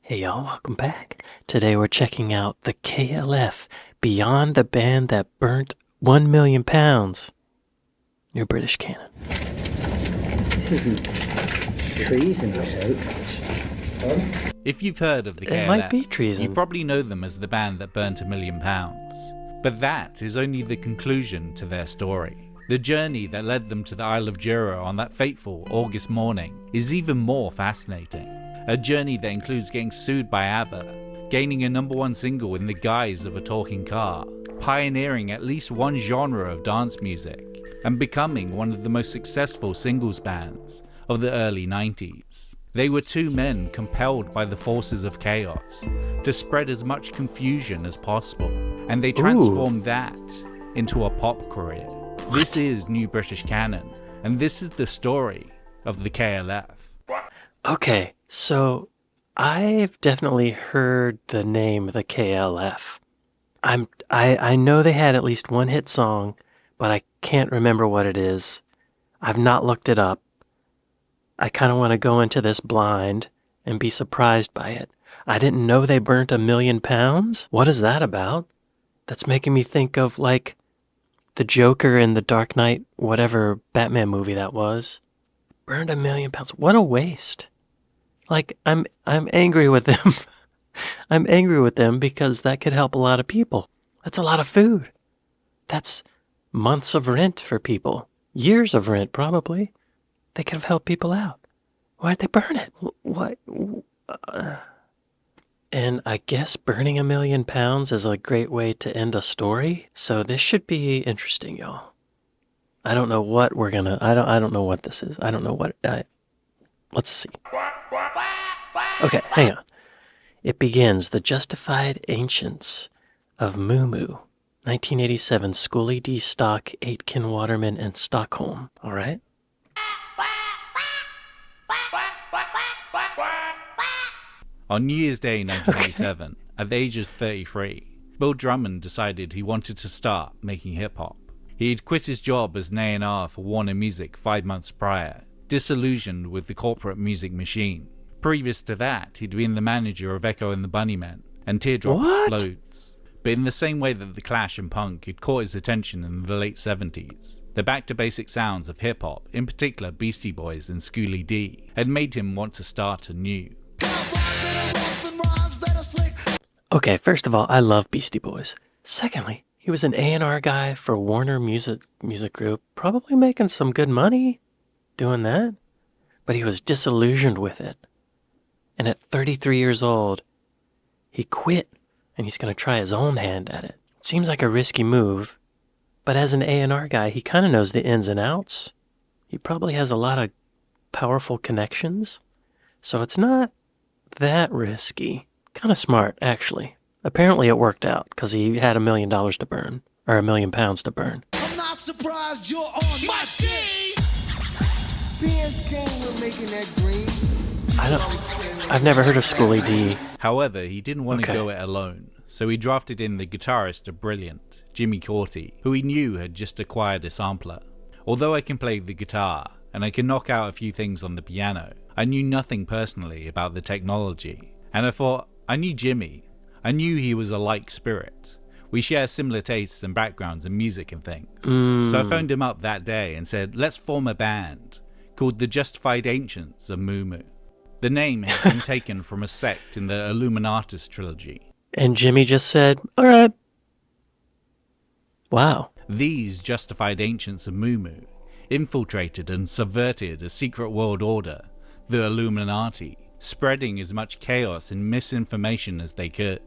Hey y'all, welcome back. Today we're checking out the KLF, Beyond the Band That Burnt 1 Million Pounds. Your British canon. This isn't treason, I hope. If you've heard of the KLF, It might be treason. you probably know them as the band that burnt 1 million pounds. But that is only the conclusion to their story. The journey that led them to the Isle of Jura on that fateful August morning is even more fascinating. A journey that includes getting sued by ABBA, gaining a #1 single in the guise of a talking car, pioneering at least one genre of dance music, and becoming one of the most successful singles bands of the early 90s. They were two men compelled by the forces of chaos to spread as much confusion as possible, and they transformed that into a pop career. This is New British Canon, and this is the story of the KLF. Okay, so I've definitely heard the name the KLF. I know they had at least one hit song, but I can't remember what it is. I've not looked it up. I kind of want to go into this blind and be surprised by it. I didn't know they burnt 1 million pounds. What is that about? That's making me think of like the Joker in the Dark Knight, whatever Batman movie that was. Burned 1 million pounds. What a waste. Like, I'm angry with them. I'm angry with them because that could help a lot of people. That's a lot of food. That's months of rent for people. Years of rent, probably. They could have helped people out. Why'd they burn it? What? And I guess burning 1 million pounds is a great way to end a story. So this should be interesting, y'all. I don't know what we're gonna. I don't know what this is. I don't know what. Let's see. Okay, hang on. It begins the Justified Ancients of Moo Moo, 1987, Scully D. Stock, Aitken Waterman, and Stockholm. All right. On New Year's Day 1987, at the age of 33, Bill Drummond decided he wanted to start making hip-hop. He had quit his job as an A&R for Warner Music 5 months prior, disillusioned with the corporate music machine. Previous to that, he'd been the manager of Echo and the Bunnymen and Teardrop Explodes. But in the same way that The Clash and punk had caught his attention in the late 70s, the back-to-basic sounds of hip-hop, in particular Beastie Boys and Schooly D, had made him want to start anew. Okay, first of all, I love Beastie Boys. Secondly, he was an A&R guy for Warner Music Group, probably making some good money doing that. But he was disillusioned with it. And at 33 years old, he quit, and he's going to try his own hand at it. It seems like a risky move, but as an A&R guy, he kind of knows the ins and outs. He probably has a lot of powerful connections, so it's not that risky. Kind of smart, actually. Apparently it worked out, because he had $1 million to burn, or 1 million pounds to burn. I'm not surprised you're on my team. Beers came with making that green. I've never heard of Schooly D. However, he didn't want to go it alone, so he drafted in the guitarist of Brilliant, Jimmy Corti, who he knew had just acquired a sampler. Although I can play the guitar, and I can knock out a few things on the piano, I knew nothing personally about the technology. And I thought, I knew Jimmy. I knew he was a like spirit. We share similar tastes and backgrounds in music and things. So I phoned him up that day and said, let's form a band called the Justified Ancients of Moo Moo. The name had been taken from a sect in the Illuminatus trilogy. And Jimmy just said, all right. Wow. These Justified Ancients of Moo Moo infiltrated and subverted a secret world order, the Illuminati, spreading as much chaos and misinformation as they could.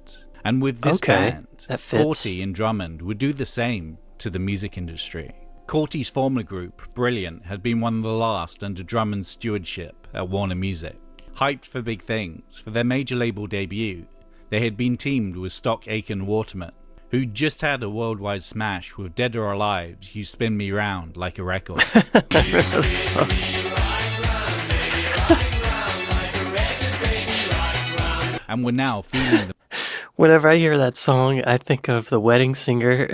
And with this band, Corti and Drummond would do the same to the music industry. Corti's former group, Brilliant, had been one of the last under Drummond's stewardship at Warner Music. Hyped for big things, for their major label debut, they had been teamed with Stock Aitken Waterman, who just had a worldwide smash with Dead or Alive, You Spin Me Round Like a Record. And we're now feeling the... Whenever I hear that song, I think of The Wedding Singer.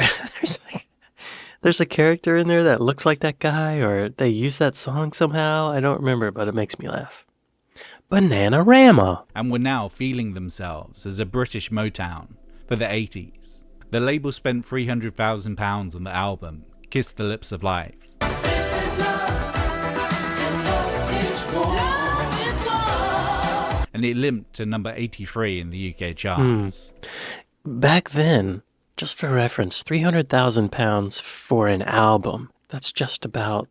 There's a character in there that looks like that guy, or they use that song somehow. I don't remember, but it makes me laugh. Bananarama. and were now feeling themselves as a British Motown for the 80s. The label spent £300,000 on the album, Kiss the Lips of Life. And it limped to number 83 in the UK charts. Back then, just for reference, £300,000 for an album, that's just about,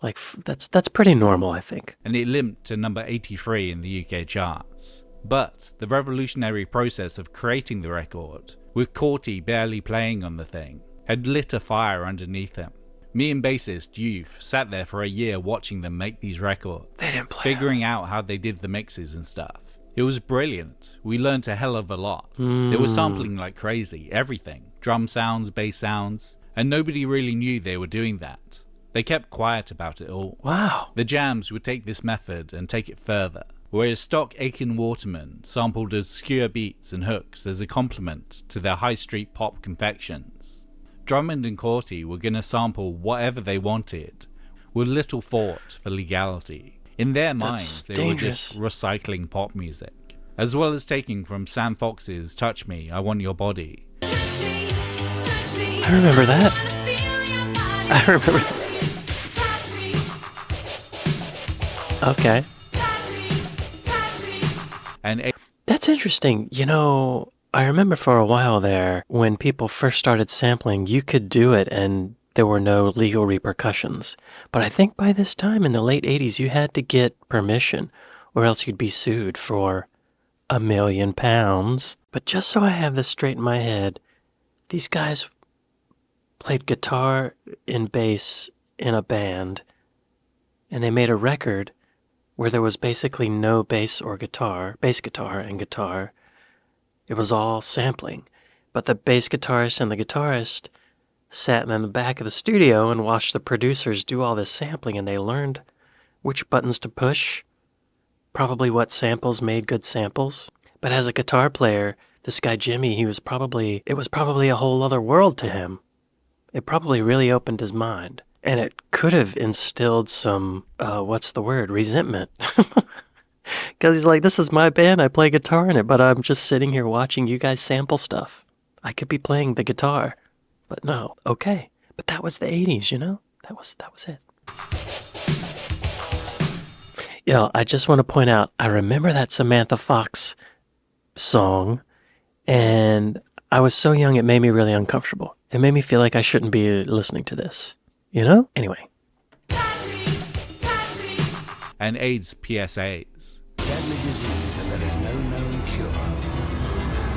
like, that's pretty normal, I think. And it limped to number 83 in the UK charts. But the revolutionary process of creating the record, with Corty barely playing on the thing, had lit a fire underneath him. Me and bassist Youth sat there for a year watching them make these records, They didn't play figuring out how they did the mixes and stuff. It was brilliant. We learned a hell of a lot. They were sampling like crazy, everything. Drum sounds, bass sounds, and nobody really knew they were doing that. They kept quiet about it all. Wow. The Jams would take this method and take it further, whereas stock Aiken Waterman sampled obscure beats and hooks as a complement to their high street pop confections. Drummond and Corty were going to sample whatever they wanted, with little thought for legality. In their minds, they were just recycling pop music, as well as taking from Sam Fox's Touch Me, I Want Your Body. I remember that. I remember that. Okay. And That's interesting. You know, I remember for a while there, when people first started sampling, you could do it and there were no legal repercussions. But I think by this time, in the late 80s, you had to get permission, or else you'd be sued for £1 million. But just so I have this straight in my head, these guys played guitar and bass in a band, and they made a record where there was basically no bass or guitar, bass guitar and guitar. It was all sampling. But the bass guitarist and the guitarist sat in the back of the studio and watched the producers do all this sampling, and they learned which buttons to push, probably what samples made good samples. But as a guitar player, this guy Jimmy, it was probably a whole other world to him. It probably really opened his mind. And it could have instilled some, resentment. Because he's like, this is my band, I play guitar in it, but I'm just sitting here watching you guys sample stuff. I could be playing the guitar. But no, okay. But that was the 80s, you know? That was it. I just want to point out, I remember that Samantha Fox song, and I was so young it made me really uncomfortable. It made me feel like I shouldn't be listening to this. You know? Anyway. and AIDS PSAs. Deadly disease, and there is no known cure.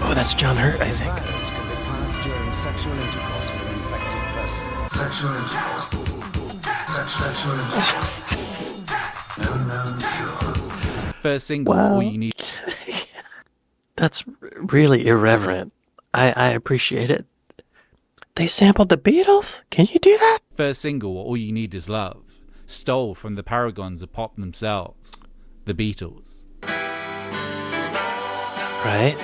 Oh, that's John Hurt, I This think. virus can be passed during sexual intercourse with an infected person. Sexual intercourse. Sexual intercourse. No known cure. First single, Wow. All You Need. That's really irreverent. I appreciate it. They sampled the Beatles? Can you do that? First single, All You Need Is Love, stole from the paragons of pop themselves, the Beatles. Right?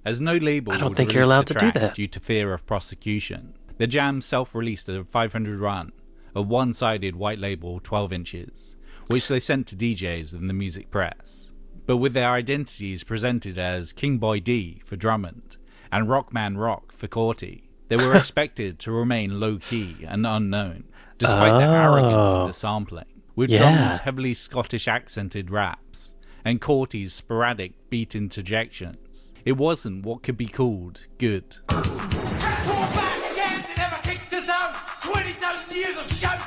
As no label I don't would think you're release allowed the to do track that. due to fear of prosecution, the Jam self-released a 500 run, a one-sided white label 12 inches, which they sent to DJs and the music press. But with their identities presented as King Boy D for Drummond and Rockman Rock for Corty, they were expected to remain low-key and unknown, despite the arrogance of the sampling, with Yeah. Drummond's heavily Scottish-accented raps and Corty's sporadic beat interjections. It wasn't what could be called good. We're back again, they never kicked us out. 20,000 years of shout,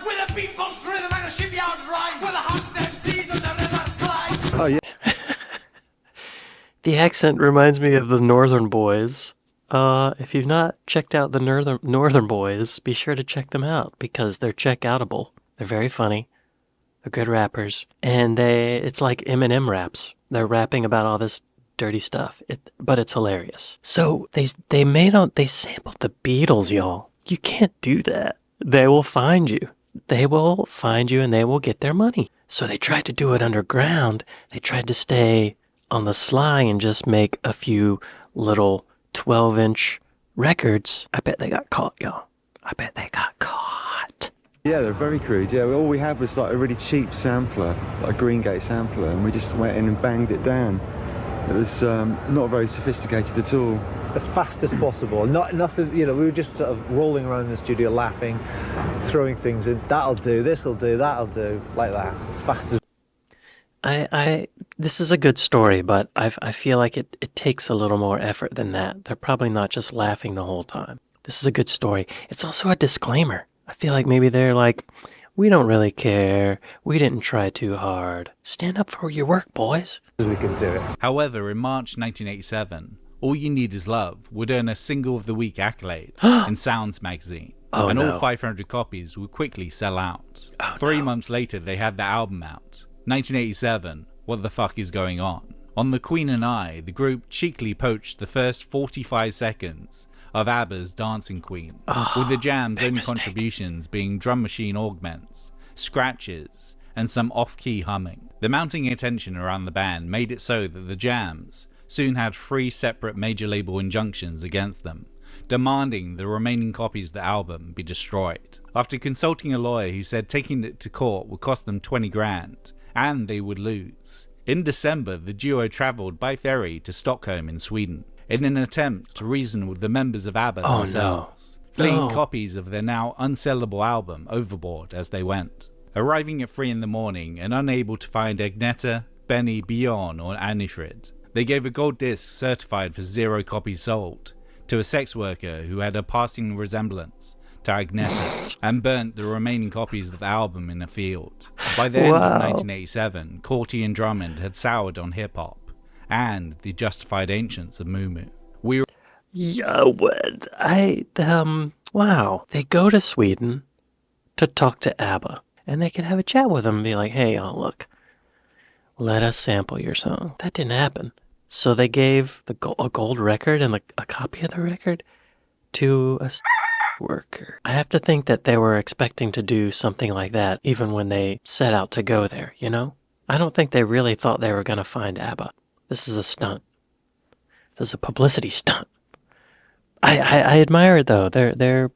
with a beatbox rhythm and a shipyard rhyme, with a hunt MCs and the river Clyde. Oh, yeah. The accent reminds me of the Northern Boys. If you've not checked out the Northern Boys, be sure to check them out because they're check-outable. They're very funny. They're good rappers. And it's like Eminem raps. They're rapping about all this dirty stuff, but it's hilarious. So they sampled the Beatles, y'all. You can't do that. They will find you. They will find you and they will get their money. So they tried to do it underground. They tried to stay on the sly and just make a few little 12-inch records. I bet they got caught, y'all. I bet they got caught. Yeah, they're very crude. Yeah, all we had was like a really cheap sampler, like a Greengate sampler, and we just went in and banged it down. It was not very sophisticated at all. As fast as possible. Not nothing, you know, we were just sort of rolling around the studio laughing, throwing things in. That'll do, this'll do, that'll do, like that. As fast as... This is a good story, but I feel like it takes a little more effort than that. They're probably not just laughing the whole time. This is a good story. It's also a disclaimer. I feel like maybe they're like, we don't really care. We didn't try too hard. Stand up for your work, boys. we can do it. However, in March 1987, All You Need Is Love would earn a Single of the Week accolade in Sounds magazine. Oh, and no. all 500 copies would quickly sell out. Oh, 3 no. months later, they had the album out. 1987, What the Fuck Is Going On? On The Queen and I, the group cheekily poached the first 45 seconds of ABBA's Dancing Queen, with the jam's only mistake. contributions being drum machine augments, scratches, and some off-key humming. The mounting attention around the band made it so that the jams soon had 3 separate major label injunctions against them, demanding the remaining copies of the album be destroyed. After consulting a lawyer who said taking it to court would cost them 20 grand, and they would lose. In December, the duo travelled by ferry to Stockholm in Sweden, in an attempt to reason with the members of ABBA Oh, themselves, no. flinging No. copies of their now unsellable album overboard as they went. Arriving at 3 in the morning and unable to find Agneta, Benny, Bjorn or Anifrid, they gave a gold disc certified for 0 copies sold to a sex worker who had a passing resemblance to Agneta and burnt the remaining copies of the album in a field. By the end of Wow. 1987, Corty and Drummond had soured on hip-hop and the justified ancients of Moo Moo. Yeah, what? Wow. They go to Sweden to talk to ABBA, and they can have a chat with them and be like, hey, y'all, look, let us sample your song. That didn't happen. So they gave a gold record and a copy of the record to a worker. I have to think that they were expecting to do something like that even when they set out to go there, you know? I don't think they really thought they were going to find ABBA. This is a stunt. This is a publicity stunt. I admire it, though. They're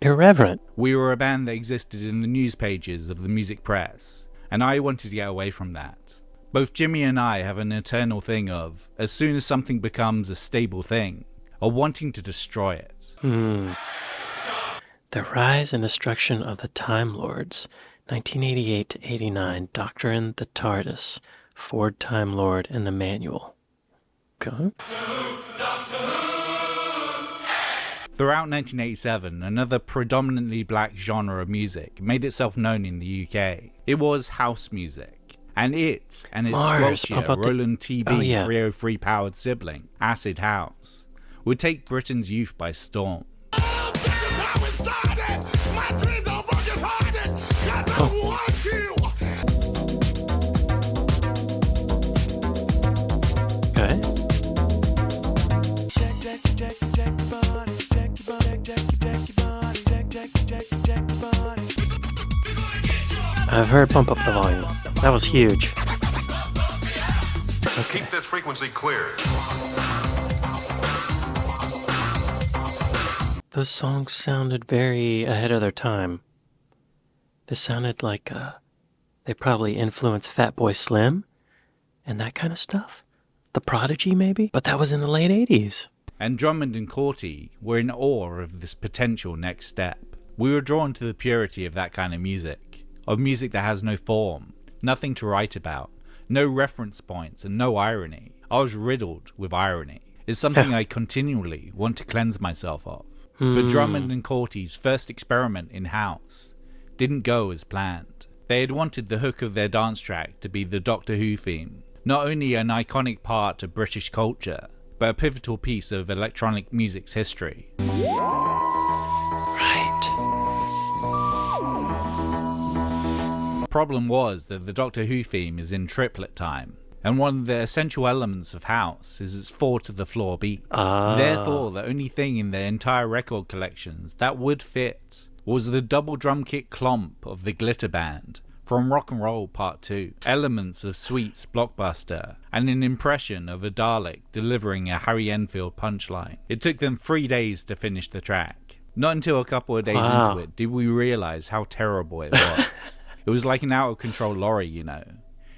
irreverent. We were a band that existed in the news pages of the music press, and I wanted to get away from that. Both Jimmy and I have an eternal thing of, as soon as something becomes a stable thing, or wanting to destroy it. The Rise and Destruction of the Time Lords, 1988 to 89, Doctrine the TARDIS, Ford Time Lord and The Manual. Okay. Throughout 1987, another predominantly black genre of music made itself known in the UK. It was house music, and its Mars, squelchier pump up the- Roland TB Oh, yeah. 303 powered sibling, Acid House, would take Britain's youth by storm. Okay. I've heard Pump Up the Volume. That was huge. Okay. Keep this frequency clear. Those songs sounded very ahead of their time. They sounded like they probably influenced Fatboy Slim and that kind of stuff. The Prodigy, maybe? But that was in the late 80s. And Drummond and Corty were in awe of this potential next step. We were drawn to the purity of that kind of music that has no form, nothing to write about, no reference points and no irony. I was riddled with irony. It's something I continually want to cleanse myself of. But Drummond and Corty's first experiment in house didn't go as planned. They had wanted the hook of their dance track to be the Doctor Who theme, not only an iconic part of British culture, but a pivotal piece of electronic music's history. Right. Problem was that the Doctor Who theme is in triplet time, and one of the essential elements of house is its 4-to-the-floor beat. Therefore, the only thing in their entire record collections that would fit was the double drum kit clomp of the Glitter Band from Rock and Roll Part 2, elements of Sweet's Blockbuster, and an impression of a Dalek delivering a Harry Enfield punchline. It took them 3 days to finish the track. Not until a couple of days into it did we realise how terrible it was. It was like an out-of-control lorry, you know.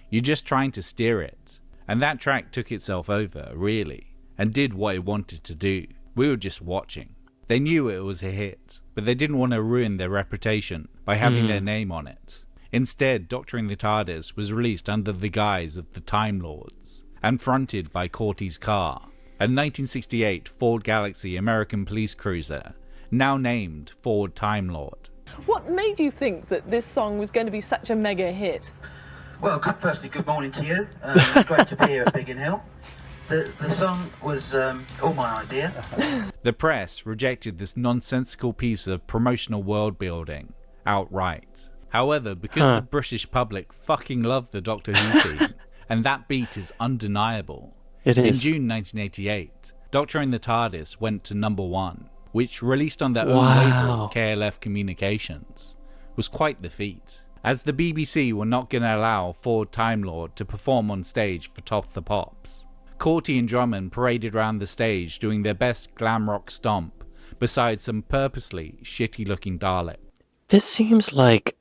You're just trying to steer it. And that track took itself over, really, and did what it wanted to do. We were just watching. They knew it was a hit, but they didn't want to ruin their reputation by having their name on it. Instead, Doctoring the TARDIS was released under the guise of the Time Lords, and fronted by Corty's car, a 1968 Ford Galaxy American police cruiser, now named Ford Time Lord. What made you think that this song was going to be such a mega hit? Well, firstly, good morning to you. It's great to be here at Biggin Hill. The song was all my idea. The press rejected this nonsensical piece of promotional world building outright. However, because the British public fucking loved the Doctor Who theme, and that beat is undeniable, It in is. June 1988, Doctoring the TARDIS went to #1, which, released on their own Wow. label, KLF Communications, was quite the feat. As the BBC were not going to allow Ford Time Lord to perform on stage for Top of the Pops, Corty and Drummond paraded around the stage doing their best glam rock stomp, besides some purposely shitty looking Dalek. This seems like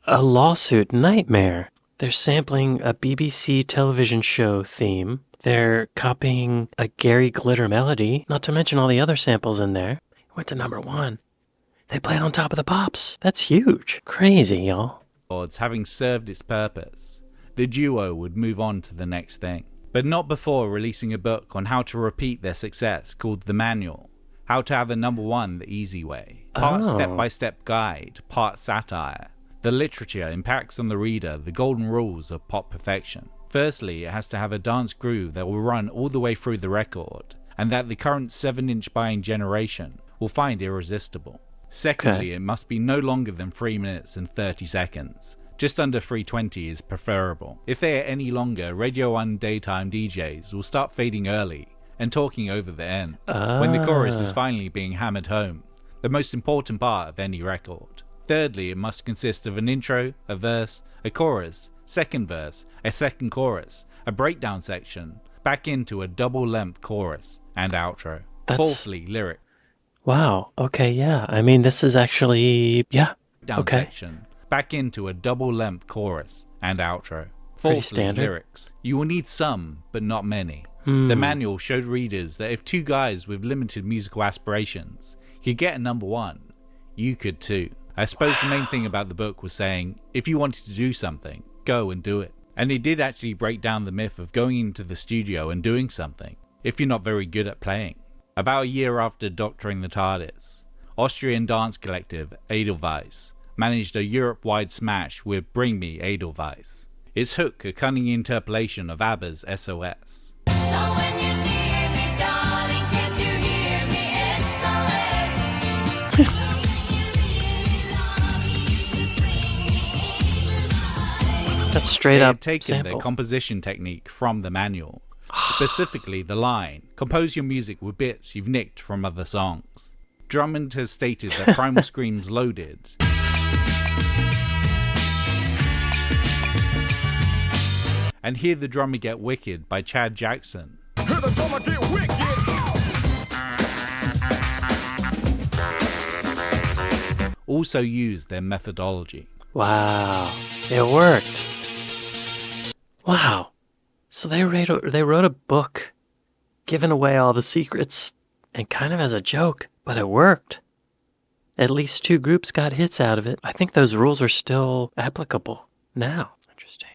a lawsuit nightmare. They're sampling a BBC television show theme. They're copying a Gary Glitter melody, not to mention all the other samples in there. It went to #1. They played on Top of the Pops. That's huge. Crazy, y'all. Having served its purpose, the duo would move on to the next thing. But not before releasing a book on how to repeat their success called The Manual, How to Have a #1 the Easy Way. Part step-by-step guide, part satire. The literature impacts on the reader the golden rules of pop perfection. Firstly, it has to have a dance groove that will run all the way through the record, and that the current 7-inch buying generation will find irresistible. Secondly, it must be no longer than 3 minutes and 30 seconds. Just under 3:20 is preferable. If they are any longer, Radio 1 daytime DJs will start fading early and talking over the end, when the chorus is finally being hammered home, the most important part of any record. Thirdly, it must consist of an intro, a verse, a chorus, second verse, a second chorus, a breakdown section, back into a double-length chorus, and outro. Fourthly, lyric. Wow. Okay, yeah. I mean, this is actually... Yeah. Down section, back into a double-length chorus, and outro. Pretty Fourthly, standard. lyrics. You will need some, but not many. The manual showed readers that if two guys with limited musical aspirations could get a #1, you could too. I suppose the main thing about the book was saying, if you wanted to do something, go and do it. And it did actually break down the myth of going into the studio and doing something, if you're not very good at playing. About a year after Doctoring the TARDIS, Austrian dance collective Edelweiss managed a Europe-wide smash with Bring Me Edelweiss. Its hook a cunning interpolation of ABBA's SOS. So when you're near me, darling, can't you hear me? SOS. That's straight They up had taken sample. their composition technique from the manual, specifically the line, compose your music with bits you've nicked from other songs. Drummond has stated that Primal Scream's Loaded and Hear the Drummer Get Wicked by Chad Jackson Hear the drummer get wicked. also used their methodology. Wow. It worked. Wow. So they wrote a book giving away all the secrets and kind of as a joke, but it worked. At least 2 groups got hits out of it. I think those rules are still applicable now. Interesting.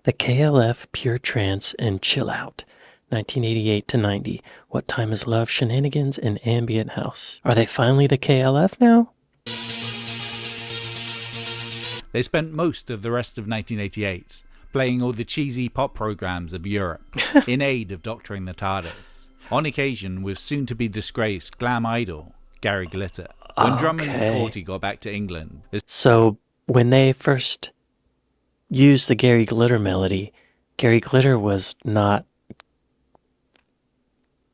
The KLF Pure Trance and Chill Out, 1988 to 90. What Time Is Love, Shenanigans, and Ambient House. Are they finally the KLF now? They spent most of the rest of 1988 playing all the cheesy pop programs of Europe in aid of Doctoring the TARDIS, on occasion with soon-to-be disgraced glam idol Gary Glitter. When Drummond and Corty got back to England... So when they first used the Gary Glitter melody, Gary Glitter was not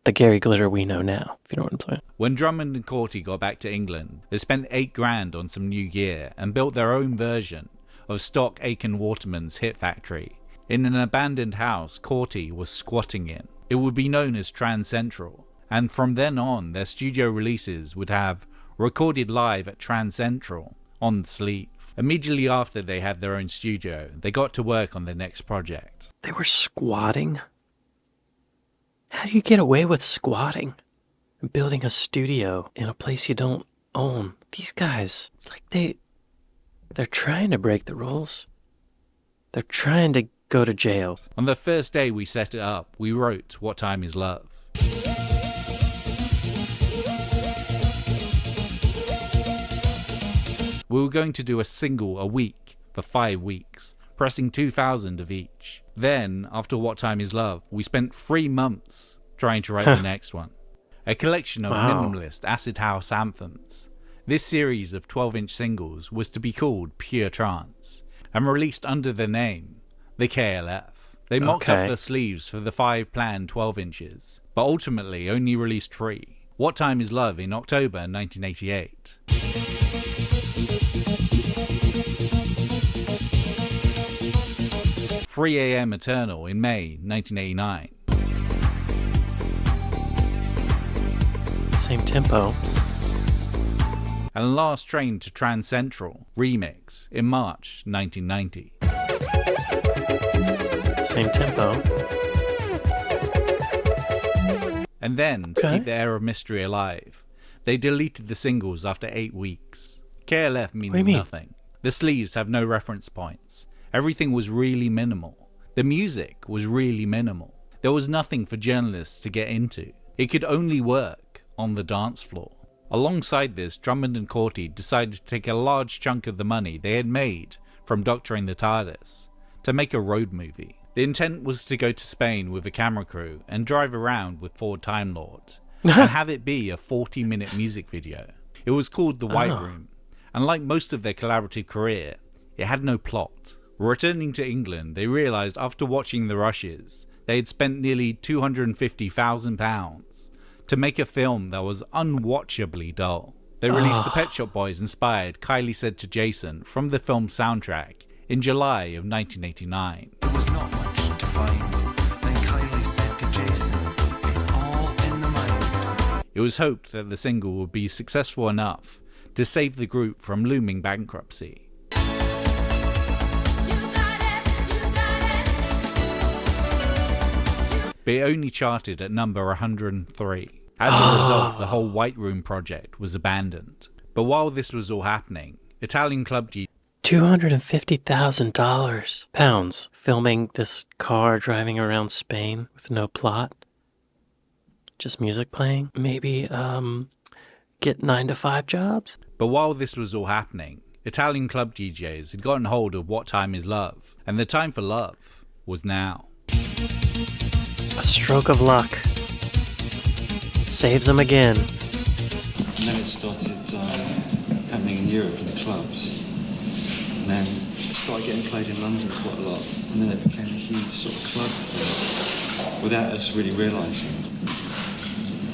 the Gary Glitter we know now, if you know what I'm saying. When Drummond and Corty got back to England, they spent $8,000 on some new gear and built their own version of Stock Aitken Waterman's hit factory, in an abandoned house Corti was squatting in. It would be known as Trance Central, and from then on their studio releases would have recorded live at Trance Central on the sleeve. Immediately after they had their own studio, they got to work on their next project. They were squatting? How do you get away with squatting? Building a studio in a place you don't own. These guys, it's like they're trying to break the rules. They're trying to go to jail. On the first day we set it up, we wrote What Time Is Love. We were going to do a single a week for 5 weeks, pressing 2,000 of each. Then, after What Time Is Love, we spent 3 months trying to write the next one. A collection of minimalist acid house anthems. This series of 12-inch singles was to be called Pure Trance, and released under the name, the KLF. They mocked up the sleeves for the 5 planned 12 inches, but ultimately only released 3. What Time Is Love in October 1988. 3 AM Eternal in May 1989. Same tempo. And Last Train to Trance Central remix in March 1990. Same tempo. And then, to keep the air of mystery alive, they deleted the singles after 8 weeks. KLF means nothing. The sleeves have no reference points. Everything was really minimal. The music was really minimal. There was nothing for journalists to get into. It could only work on the dance floor. Alongside this, Drummond and Corti decided to take a large chunk of the money they had made from Doctoring the TARDIS to make a road movie. The intent was to go to Spain with a camera crew and drive around with 4 Time Lords and have it be a 40-minute music video. It was called The White Room, and like most of their collaborative career, it had no plot. Returning to England, they realised after watching the rushes, they had spent nearly £250,000 to make a film that was unwatchably dull. They released the Pet Shop Boys inspired Kylie Said to Jason from the film's soundtrack in July of 1989. There was not much to find. Then Kylie said to Jason, "It's all in the mind." It was hoped that the single would be successful enough to save the group from looming bankruptcy. But it only charted at number 103. As a result, the whole White Room project was abandoned. But while this was all happening, Italian club $250,000 pounds filming this car driving around Spain with no plot, just music playing. Maybe get 9-to-5 jobs. But while this was all happening, Italian club DJs had gotten hold of What Time Is Love, and the time for love was now. A stroke of luck saves them again. And then it started happening in Europe in the clubs. And then it started getting played in London quite a lot. And then it became a huge sort of club thing, without us really realising.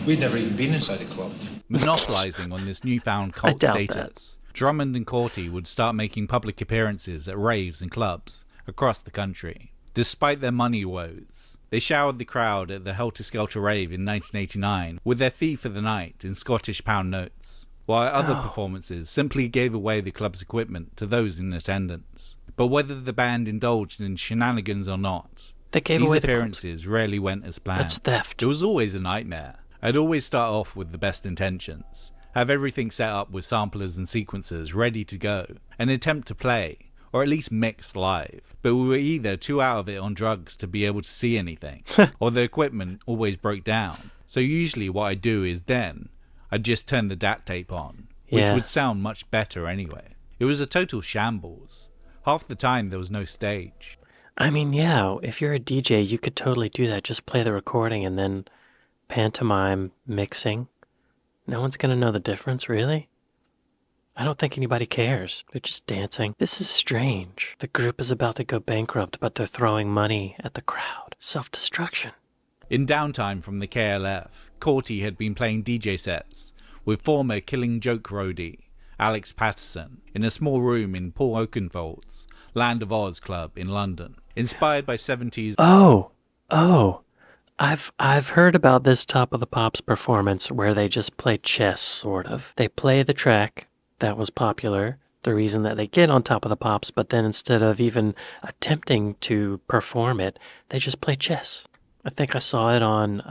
We'd never even been inside a club. Monopolising on this newfound cult status, Drummond and Corti would start making public appearances at raves and clubs across the country. Despite their money woes, they showered the crowd at the Helter Skelter rave in 1989 with their fee for the night in Scottish pound notes, while other performances simply gave away the club's equipment to those in attendance. But whether the band indulged in shenanigans or not, these appearances rarely went as planned. That's theft. It was always a nightmare. I'd always start off with the best intentions, have everything set up with samplers and sequencers ready to go, and attempt to play, or at least mix live. But we were either too out of it on drugs to be able to see anything, or the equipment always broke down. So usually what I'd do is then, I'd just turn the DAT tape on, which would sound much better anyway. It was a total shambles. Half the time there was no stage. I mean, yeah, if you're a DJ, you could totally do that. Just play the recording and then pantomime mixing. No one's gonna know the difference, really? I don't think anybody cares. They're just dancing. This is strange. The group is about to go bankrupt, but they're throwing money at the crowd. Self-destruction. In downtime from the KLF, Corti had been playing DJ sets with former Killing Joke roadie Alex Patterson, in a small room in Paul Oakenfold's Land of Oz club in London. Inspired by 70s... Oh, I've heard about this Top of the Pops performance where they just play chess, sort of. They play the track that was popular, the reason that they get on Top of the Pops, but then instead of even attempting to perform it, they just play chess. I think I saw it on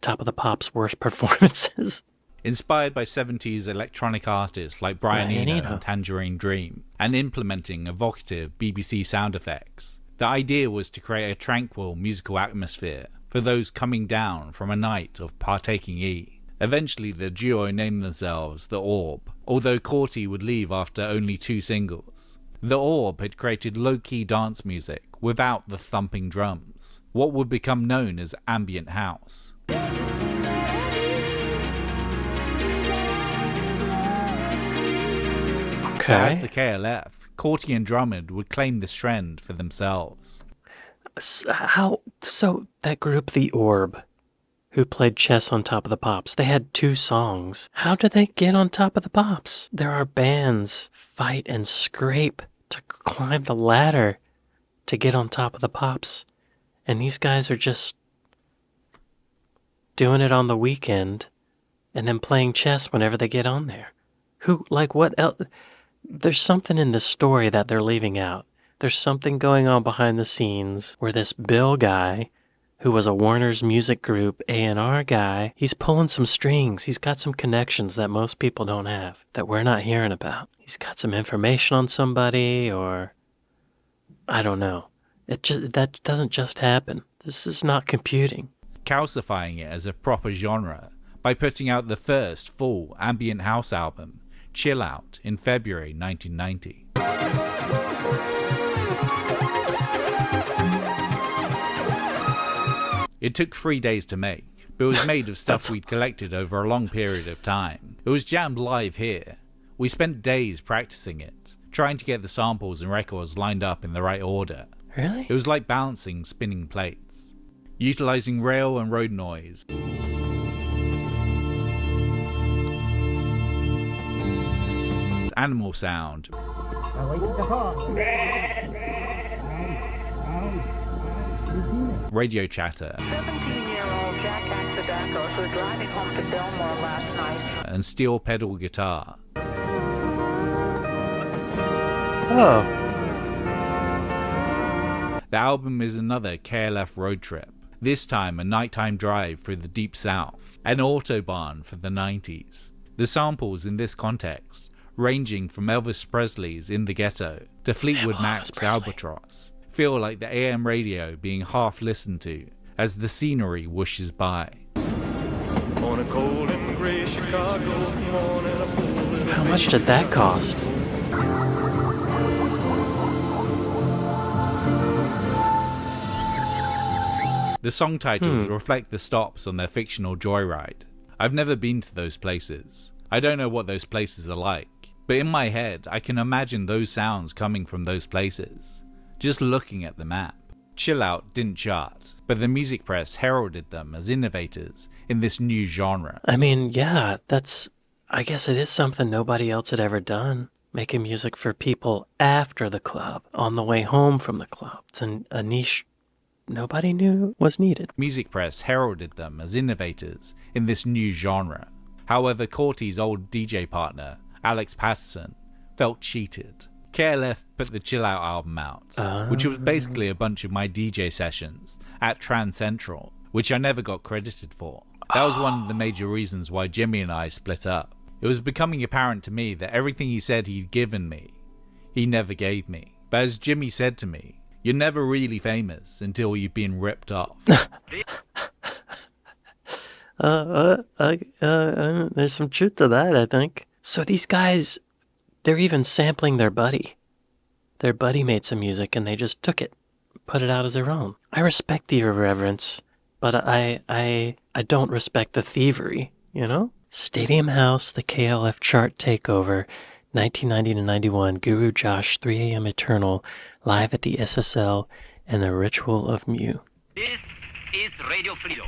Top of the Pops' worst performances. Inspired by 70s electronic artists like Brian Eno and Tangerine Dream, and implementing evocative BBC sound effects. The idea was to create a tranquil musical atmosphere for those coming down from a night of partaking E. Eventually the duo named themselves The Orb, although Corti would leave after only 2 singles. The Orb had created low-key dance music without the thumping drums, what would become known as ambient house. As the KLF, Corti and Drummond would claim this trend for themselves. So that group, The Orb, who played chess on Top of the Pops, they had 2 songs. How did they get on Top of the Pops? There are bands fight and scrape to climb the ladder to get on Top of the Pops, and these guys are just doing it on the weekend and then playing chess whenever they get on there. What else? There's something in this story that they're leaving out. There's something going on behind the scenes where this Bill guy, who was a Warner's Music Group A&R guy, he's pulling some strings. He's got some connections that most people don't have, that we're not hearing about. He's got some information on somebody, or I don't know. That doesn't just happen. This is not computing. Calcifying it as a proper genre by putting out the first full ambient house album, Chill Out, in February 1990. It took 3 days to make, but it was made of stuff we'd collected over a long period of time. It was jammed live here. We spent days practicing it, trying to get the samples and records lined up in the right order. Really? It was like balancing spinning plates, utilizing rail and road noise, animal sound, radio chatter, 17-year-old Jack Axadakos was driving home to Belmore last night. and steel pedal guitar. Oh. The album is another KLF road trip, this time a nighttime drive through the Deep South, an autobahn for the 90s. The samples in this context ranging from Elvis Presley's In the Ghetto to Fleetwood Mac's Albatross, feel like the AM radio being half listened to as the scenery whooshes by. On a cold and gray Chicago morning, How much did that cost? The song titles reflect the stops on their fictional joyride. I've never been to those places. I don't know what those places are like, but in my head I can imagine those sounds coming from those places, just looking at the map. Chill Out didn't chart, but the music press heralded them as innovators in this new genre. I mean, yeah, I guess it is something nobody else had ever done. Making music for people after the club, on the way home from the club. It's a niche nobody knew was needed. Music press heralded them as innovators in this new genre. However, Corti's old DJ partner, Alex Patterson, felt cheated. KLF put the Chill Out album out, which was basically a bunch of my DJ sessions at Trance Central, which I never got credited for. That was one of the major reasons why Jimmy and I split up. It was becoming apparent to me that everything he said he'd given me, he never gave me. But as Jimmy said to me, you're never really famous until you've been ripped off. There's some truth to that, I think. So these guys, they're even sampling their buddy. Their buddy made some music and they just took it, put it out as their own. I respect the irreverence, but I don't respect the thievery, you know? Stadium House, the KLF chart takeover, 1990 to 91, Guru Josh, 3 AM Eternal, live at the SSL, and the Ritual of Mew. This is Radio Freedom.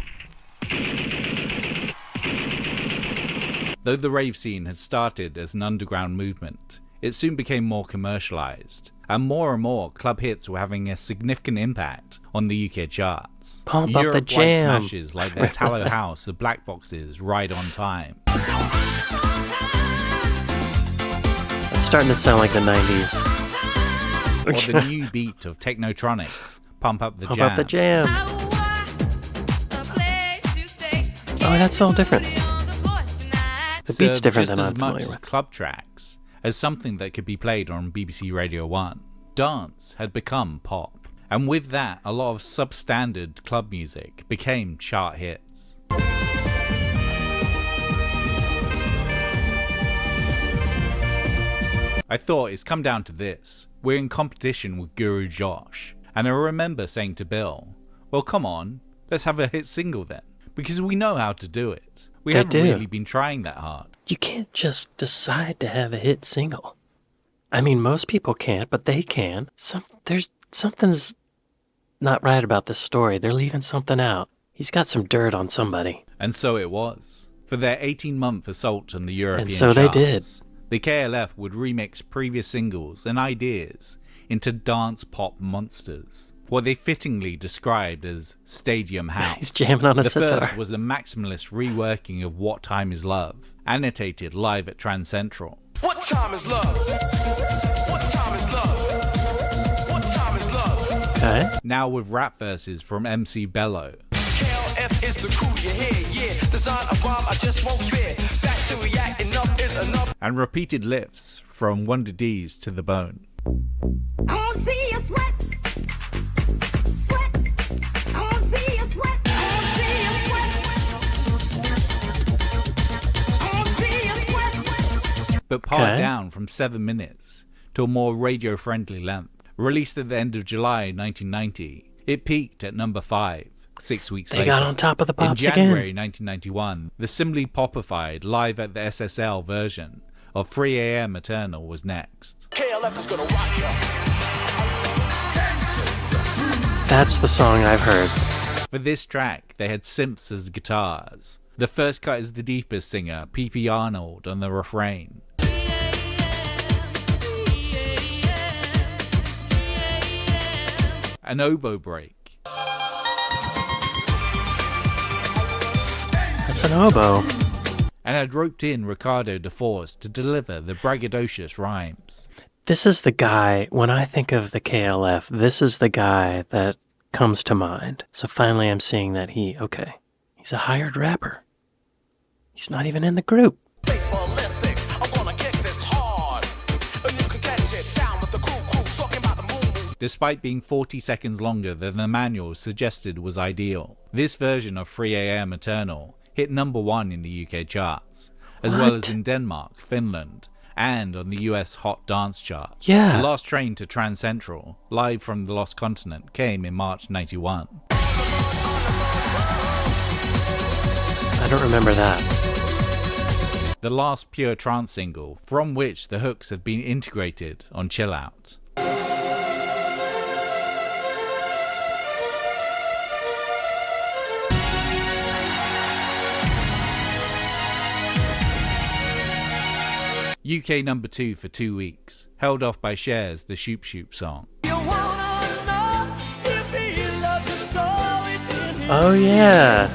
Though the rave scene had started as an underground movement, it soon became more commercialised, and more club hits were having a significant impact on the UK charts. Pump up the Europe-wide jam. smashes like their Tallow House, the Black Boxes, Ride on Time. It's starting to sound like the 90s. Or the new beat of Technotronics, Pump Up the Pump Jam. up the jam. Oh, that's all different. The beat's Served different just than as I'm much familiar as with. club tracks as something that could be played on BBC Radio 1. Dance had become pop, and with that, a lot of substandard club music became chart hits. I thought it's come down to this. We're in competition with Guru Josh, and I remember saying to Bill, well, come on, let's have a hit single then, because we know how to do it. We haven't really been trying that hard. You can't just decide to have a hit single. I mean, most people can't, but they can. Something's not right about this story. They're leaving something out. He's got some dirt on somebody. And so it was. For their 18-month assault on the European And so charts, they did. The KLF would remix previous singles and ideas into dance pop monsters, what they fittingly described as stadium house. He's jamming on a the sitar. first was a maximalist reworking of What Time Is Love, annotated live at Trance Central. What time is love? What time is love? What time is love? Okay. Now with rap verses from MC Bello. KLF is the crew you hear, yeah. Design a bomb, I just won't fear. Back to react, enough is enough. And repeated lifts from Wonder D's To The Bone. I wanna see you sweat. Sweat. I wanna see you sweat. I wanna see you sweat. I wanna see you sweat. But pared Okay. down from 7 minutes to a more radio-friendly length. Released at the end of July 1990, it peaked at number 5, 6 weeks They later. got on top of the pops In again. January 1991, the similarly popified Live at the SSL version of 3 AM Eternal was next. KLF is gonna rock ya. That's the song I've heard. For this track, they had synths as guitars. The first cut is the deepest singer, P.P. Arnold, on the refrain. An oboe break. That's an oboe. And had roped in Ricardo de Force to deliver the braggadocious rhymes. This is the guy, when I think of the KLF, this is the guy that comes to mind. So finally I'm seeing that he's a hired rapper. He's not even in the group. Baseballistics, I'm gonna kick this hard. And you can catch it down with the crew talking about the moon. Despite being 40 seconds longer than the manual suggested was ideal, this version of 3 AM Eternal hit number 1 in the UK charts, as well as in Denmark, Finland, and on the US Hot Dance chart. Yeah. The last train to Trance Central, live from the Lost Continent, came in March 91. I don't remember that. The last pure trance single, from which the hooks have been integrated on Chill Out. UK number 2 for 2 weeks, held off by Cher's The Shoop Shoop song. Oh yeah.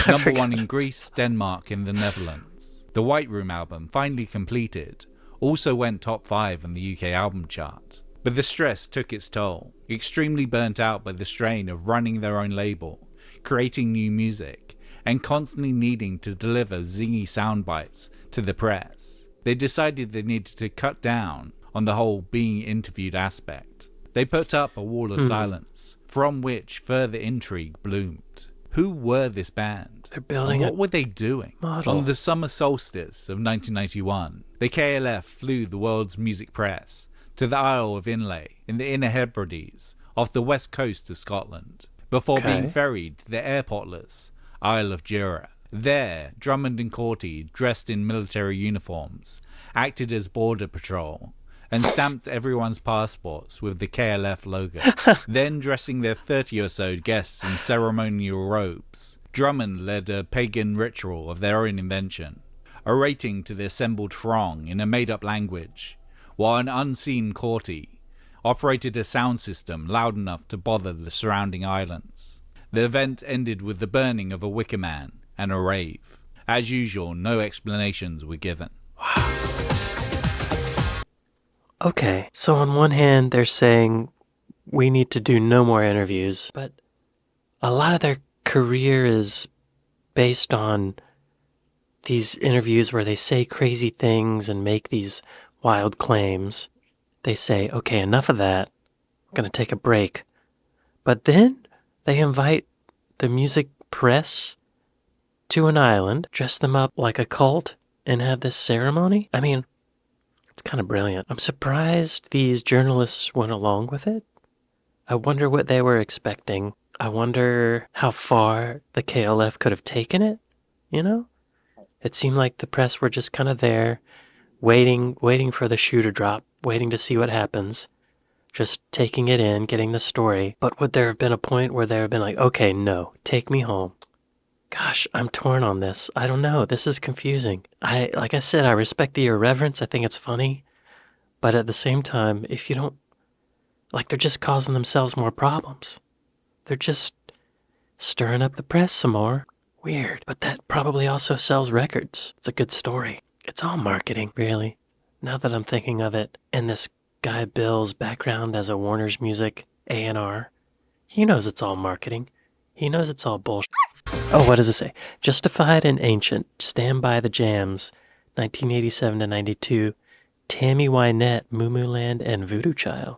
Number 1 in Greece, Denmark, and the Netherlands. The White Room album, finally completed, also went top 5 on the UK album chart. But the stress took its toll, extremely burnt out by the strain of running their own label, creating new music, and constantly needing to deliver zingy sound bites to the press. They decided they needed to cut down on the whole being interviewed aspect. They put up a wall of silence, from which further intrigue bloomed. Who were this band? They're building and a what were they doing? model. On the summer solstice of 1991, the KLF flew the world's music press to the Isle of Inlay in the Inner Hebrides off the west coast of Scotland, before being ferried to the airportless Isle of Jura. There, Drummond and Corty, dressed in military uniforms, acted as border patrol and stamped everyone's passports with the KLF logo. Then, dressing their 30 or so guests in ceremonial robes, Drummond led a pagan ritual of their own invention, orating to the assembled throng in a made-up language, while an unseen courtier operated a sound system loud enough to bother the surrounding islands. The event ended with the burning of a wicker man and a rave. As usual, no explanations were given. Okay, so on one hand, they're saying we need to do no more interviews, but a lot of their career is based on these interviews where they say crazy things and make these wild claims. They say, okay, enough of that. I'm going to take a break. But then they invite the music press to an island, dress them up like a cult, and have this ceremony. I mean, it's kind of brilliant. I'm surprised these journalists went along with it. I wonder what they were expecting. I wonder how far the KLF could have taken it, you know? It seemed like the press were just kind of there, waiting for the shoe to drop, waiting to see what happens, just taking it in, getting the story. But would there have been a point where they have been like, okay, no, take me home? Gosh, I'm torn on this. I don't know. This is confusing. Like I said, I respect the irreverence. I think it's funny. But at the same time, if you don't, like, they're just causing themselves more problems. They're just stirring up the press some more. Weird. But that probably also sells records. It's a good story. It's all marketing, really. Now that I'm thinking of it, and this guy Bill's background as a Warner's Music A&R, he knows it's all marketing. He knows it's all bullshit. Oh, what does it say? Justified and Ancient, Stand By the Jams, 1987 to 92, Tammy Wynette, Moo Moo Land, and Voodoo Child.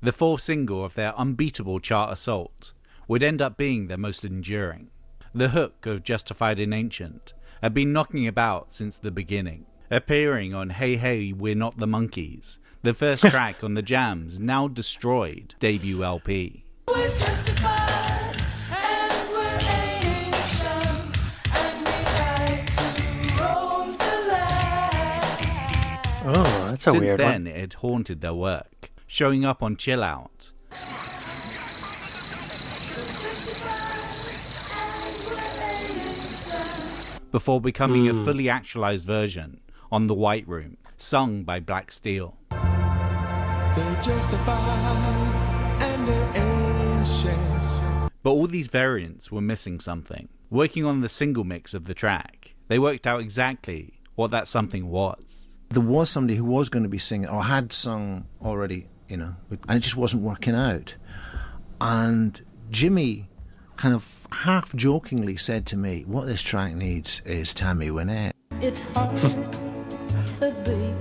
The fourth single of their unbeatable chart assault would end up being their most enduring. The hook of Justified and Ancient had been knocking about since the beginning, appearing on Hey Hey We're Not the Monkeys, the first track on the Jam's now destroyed debut LP. We're justified and we're ancient, and we like to roam the land. Oh, that's a Since weird then, one. it had haunted their work, showing up on Chill Out, before becoming a fully actualized version on The White Room, sung by Black Steel. They're justified and they're ancient. But all these variants were missing something. Working on the single mix of the track, they worked out exactly what that something was. There was somebody who was going to be singing, or had sung already, you know, and it just wasn't working out. And Jimmy kind of half-jokingly said to me, what this track needs is Tammy Wynette. It's hard to be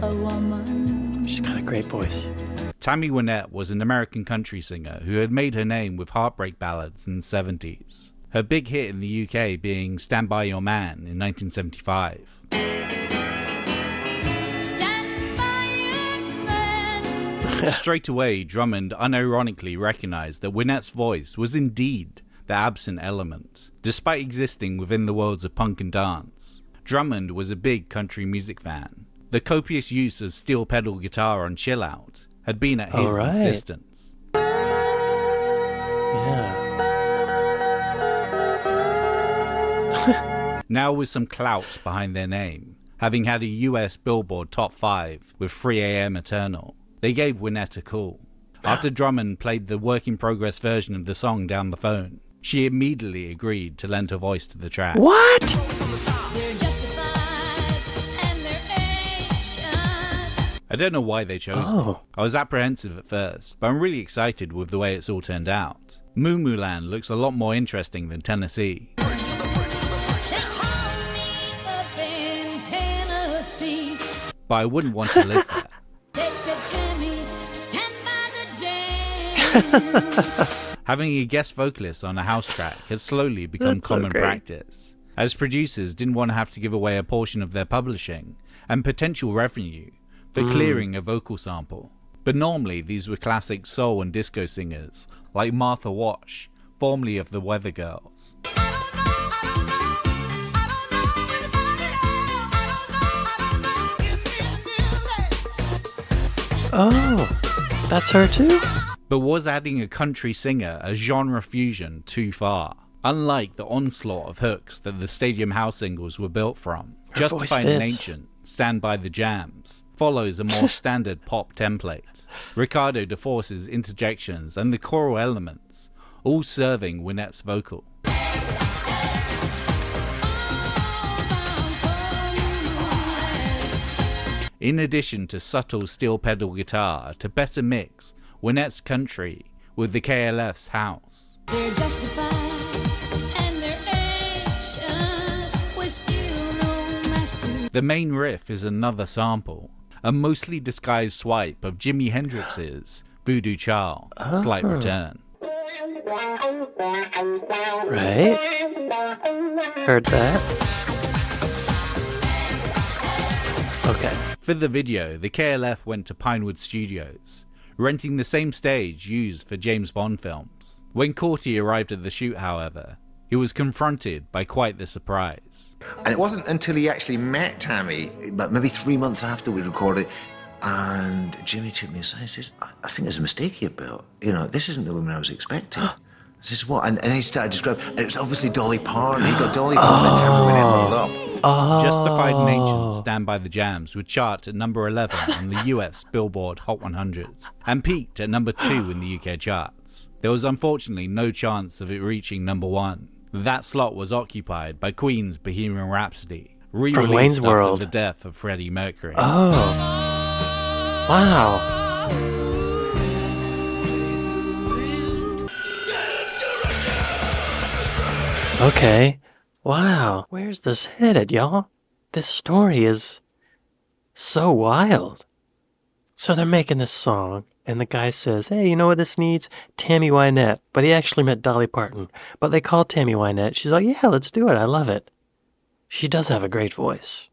a woman. She's got a great voice. Tammy Wynette was an American country singer who had made her name with heartbreak ballads in the 70s. Her big hit in the UK being Stand By Your Man in 1975. Straight away, Drummond unironically recognised that Wynette's voice was indeed the absent element. Despite existing within the worlds of punk and dance, Drummond was a big country music fan. The copious use of steel pedal guitar on Chill Out had been at his insistence. Yeah. Now with some clout behind their name, having had a US Billboard Top 5 with 3 AM Eternal, they gave Wynette a call. After Drummond played the work-in-progress version of the song down the phone, she immediately agreed to lend her voice to the track. What? I don't know why they chose me. I was apprehensive at first, but I'm really excited with the way it's all turned out. Moo Moo Land looks a lot more interesting than Tennessee. But I wouldn't want to live there. Having a guest vocalist on a house track has slowly become common practice, as producers didn't want to have to give away a portion of their publishing and potential revenue for clearing a vocal sample. But normally these were classic soul and disco singers like Martha Wash, formerly of the Weather Girls. Oh, that's her too? But was adding a country singer a genre fusion too far? Unlike the onslaught of hooks that the Stadium House singles were built from, Her voice Justified and fits. Ancient, Stand by the Jams, follows a more standard pop template. Ricardo DeForce's interjections and the choral elements, all serving Wynette's vocal. In addition to subtle steel pedal guitar to better mix Wynette's country with the KLF's house. They're justified and their action was still no master. The main riff is another sample, a mostly disguised swipe of Jimi Hendrix's Voodoo Child, Slight Return. Right? Heard that? Okay. For the video, the KLF went to Pinewood Studios, renting the same stage used for James Bond films. When Corty arrived at the shoot, however, he was confronted by quite the surprise. And it wasn't until he actually met Tammy, but maybe 3 months after we recorded, and Jimmy took me aside and says, I think there's a mistake here, Bill. You know, this isn't the woman I was expecting. I says, what? And he started describing, and it was obviously Dolly Parton. He got Dolly Parton and Tammy Wynette rolled up. Justified and Ancient, Stand by the Jams would chart at number 11 on the US Billboard Hot 100 and peaked at number 2 in the UK charts. There was unfortunately no chance of it reaching number 1. That slot was occupied by Queen's Bohemian Rhapsody, Wayne's re-released after World. the death of Freddie Mercury. Oh. Wow. Okay. Wow. Where's this headed, y'all? This story is so wild. So they're making this song, and the guy says, hey, you know what this needs? Tammy Wynette. But he actually meant Dolly Parton. But they called Tammy Wynette. She's like, yeah, let's do it. I love it. She does have a great voice.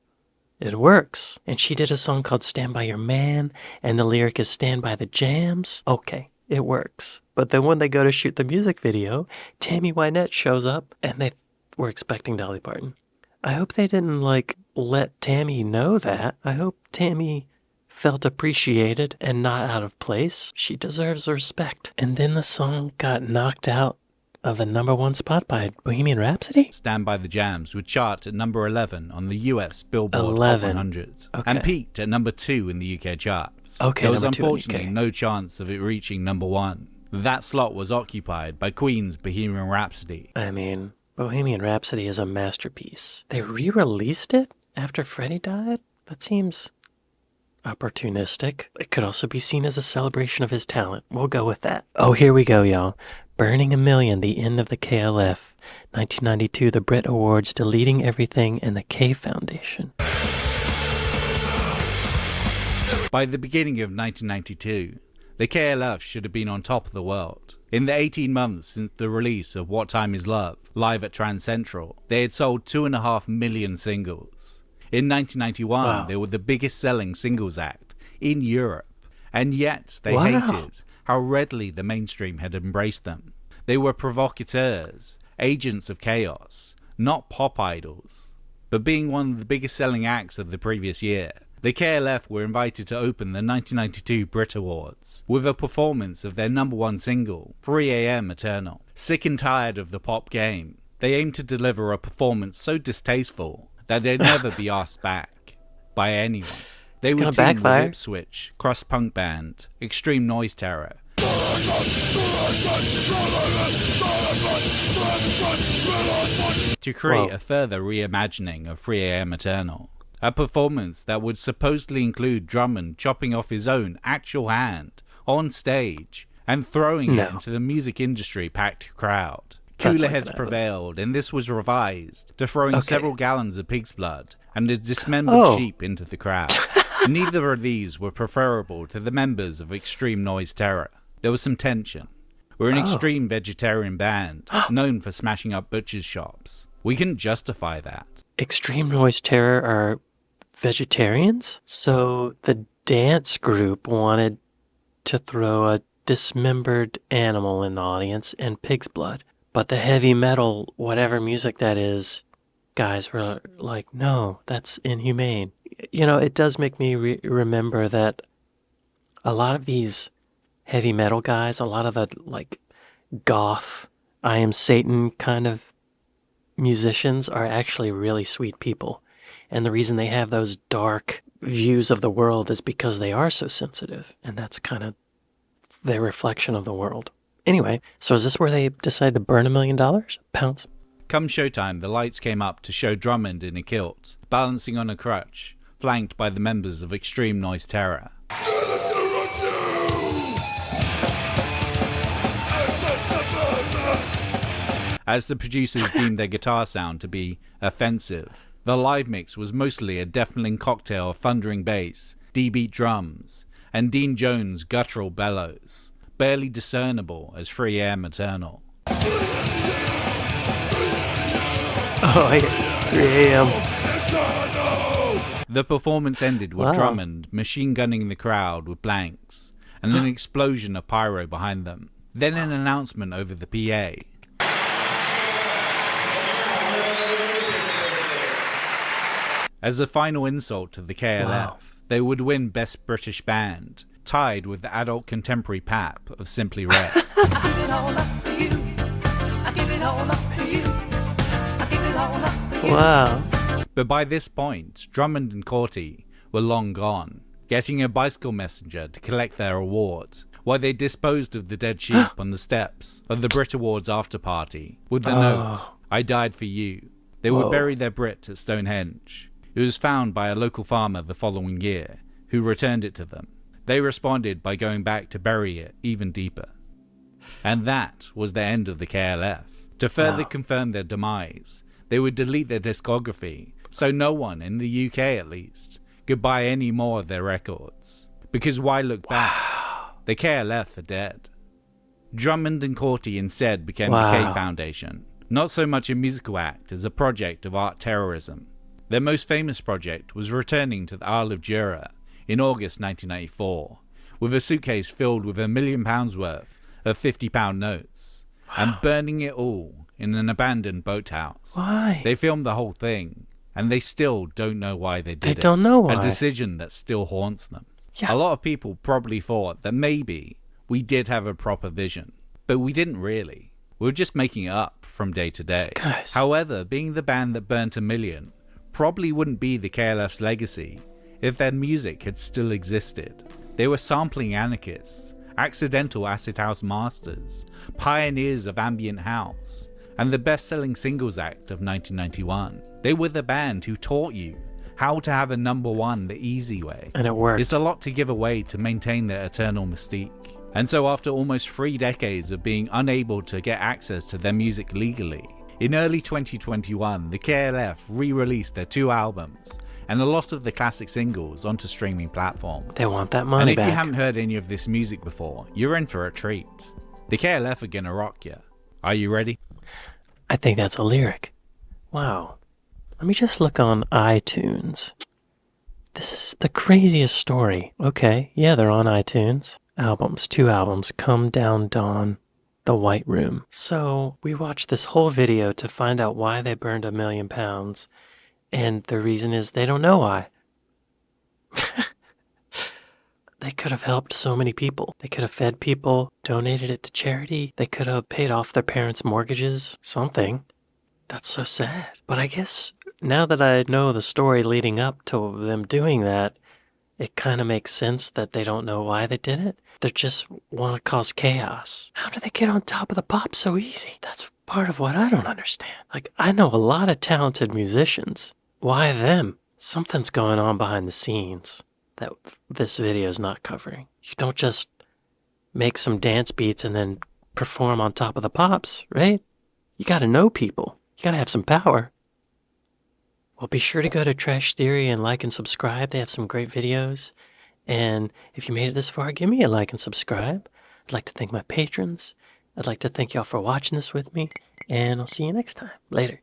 It works. And she did a song called Stand By Your Man, and the lyric is Stand By the Jams. Okay, it works. But then when they go to shoot the music video, Tammy Wynette shows up, and they were expecting Dolly Parton. I hope they didn't, let Tammy know that. I hope Tammy felt appreciated and not out of place. She deserves respect. And then the song got knocked out of the number 1 spot by Bohemian Rhapsody? Stand by the Jams would chart at number 11 on the US Billboard Hot 11. 100 Okay. and peaked at number 2 in the UK charts. Okay, there was number 2 in the unfortunately UK. no chance of it reaching number 1. That slot was occupied by Queen's Bohemian Rhapsody. I mean, Bohemian Rhapsody is a masterpiece. They re-released it after Freddie died? That seems opportunistic. It could also be seen as a celebration of his talent. We'll go with that. Oh, here we go, y'all. Burning a Million, the end of the KLF. 1992, the Brit Awards, Deleting Everything, and the K Foundation. By the beginning of 1992, the KLF should have been on top of the world. In the 18 months since the release of What Time Is Love, live at Trance Central, they had sold 2.5 million singles. In 1991, Wow. they were the biggest selling singles act in Europe, and yet they Wow. hated how readily the mainstream had embraced them. They were provocateurs, agents of chaos, not pop idols. But being one of the biggest selling acts of the previous year, the KLF were invited to open the 1992 Brit Awards with a performance of their number 1 single, 3 AM Eternal. Sick and tired of the pop game, they aimed to deliver a performance so distasteful that they'd never be asked back by anyone. They It's would gonna team with backfire. Ipswich, cross-punk band, Extreme Noise Terror, to create Whoa. a further reimagining of 3 AM Eternal. A performance that would supposedly include Drummond chopping off his own actual hand on stage and throwing No. it into the music industry packed crowd. That's Cooler not heads gonna happen. prevailed, and this was revised to throwing Okay. several gallons of pig's blood and a dismembered Oh. sheep into the crowd. Neither of these were preferable to the members of Extreme Noise Terror. There was some tension. We're an Oh. extreme vegetarian band, known for smashing up butchers' shops. We couldn't justify that. Extreme Noise Terror are vegetarians? So the dance group wanted to throw a dismembered animal in the audience and pig's blood. But the heavy metal, whatever music that is, guys were like, no, that's inhumane. You know, it does make me remember that a lot of these heavy metal guys, a lot of the goth I Am Satan kind of musicians are actually really sweet people. And the reason they have those dark views of the world is because they are so sensitive. And that's kind of their reflection of the world. Anyway, so is this where they decided to burn $1 million? Pounds? Come showtime, the lights came up to show Drummond in a kilt, balancing on a crutch, flanked by the members of Extreme Noise Terror. As the producers deemed their guitar sound to be offensive, the live mix was mostly a deafening cocktail of thundering bass, D-beat drums, and Dean Jones' guttural bellows, barely discernible as free air maternal. Oh, 3 a.m. The performance ended with Drummond machine gunning the crowd with blanks, and an explosion of pyro behind them. Then an announcement over the PA. As a final insult to the KLF, they would win Best British Band, tied with the adult contemporary pap of Simply Red. Wow. But by this point, Drummond and Corti were long gone, getting a bicycle messenger to collect their award, while they disposed of the dead sheep on the steps of the Brit Awards after party, with the note, "I died for you." They would bury their Brit at Stonehenge. It was found by a local farmer the following year, who returned it to them. They responded by going back to bury it even deeper. And that was the end of the KLF. To further confirm their demise, they would delete their discography, so no one, in the UK at least, could buy any more of their records. Because why look back? The KLF are dead. Drummond and Corti instead became the K Foundation, not so much a musical act as a project of art terrorism. Their most famous project was returning to the Isle of Jura in August 1994, with a suitcase filled with £1 million worth of £50 notes, and burning it all in an abandoned boathouse. Why? They filmed the whole thing, and they still don't know why they did it. They don't know why. A decision that still haunts them. Yeah. A lot of people probably thought that maybe we did have a proper vision, but we didn't really. We were just making it up from day to day. Guys. However, being the band that burnt $1 million probably wouldn't be the KLF's legacy if their music had still existed. They were sampling anarchists, accidental acid house masters, pioneers of ambient house, and the best-selling singles act of 1991. They were the band who taught you how to have a #1 the easy way. And it worked. It's a lot to give away to maintain their eternal mystique. And so after almost 3 decades of being unable to get access to their music legally, in early 2021, the KLF re-released their 2 albums and a lot of the classic singles onto streaming platforms. They want that money and if back. you haven't heard any of this music before, you're in for a treat. The KLF are gonna rock ya. Are you ready? I think that's a lyric. Wow. Let me just look on iTunes. This is the craziest story. Okay, yeah, they're on iTunes. Albums, 2 albums, Come Down Dawn, The White Room. So we watched this whole video to find out why they burned £1 million, and the reason is they don't know why. They could have helped so many people. They could have fed people, donated it to charity. They could have paid off their parents' mortgages, something. That's so sad. But I guess now that I know the story leading up to them doing that, it kind of makes sense that they don't know why they did it. They just want to cause chaos. How do they get on top of the pop so easy? That's part of what I don't understand. Like, I know a lot of talented musicians. Why them? Something's going on behind the scenes that this video is not covering. You don't just make some dance beats and then perform on top of the pops, right? You gotta know people. You gotta have some power. Well, be sure to go to Trash Theory and like and subscribe. They have some great videos. And if you made it this far, give me a like and subscribe. I'd like to thank my patrons. I'd like to thank y'all for watching this with me. And I'll see you next time. Later.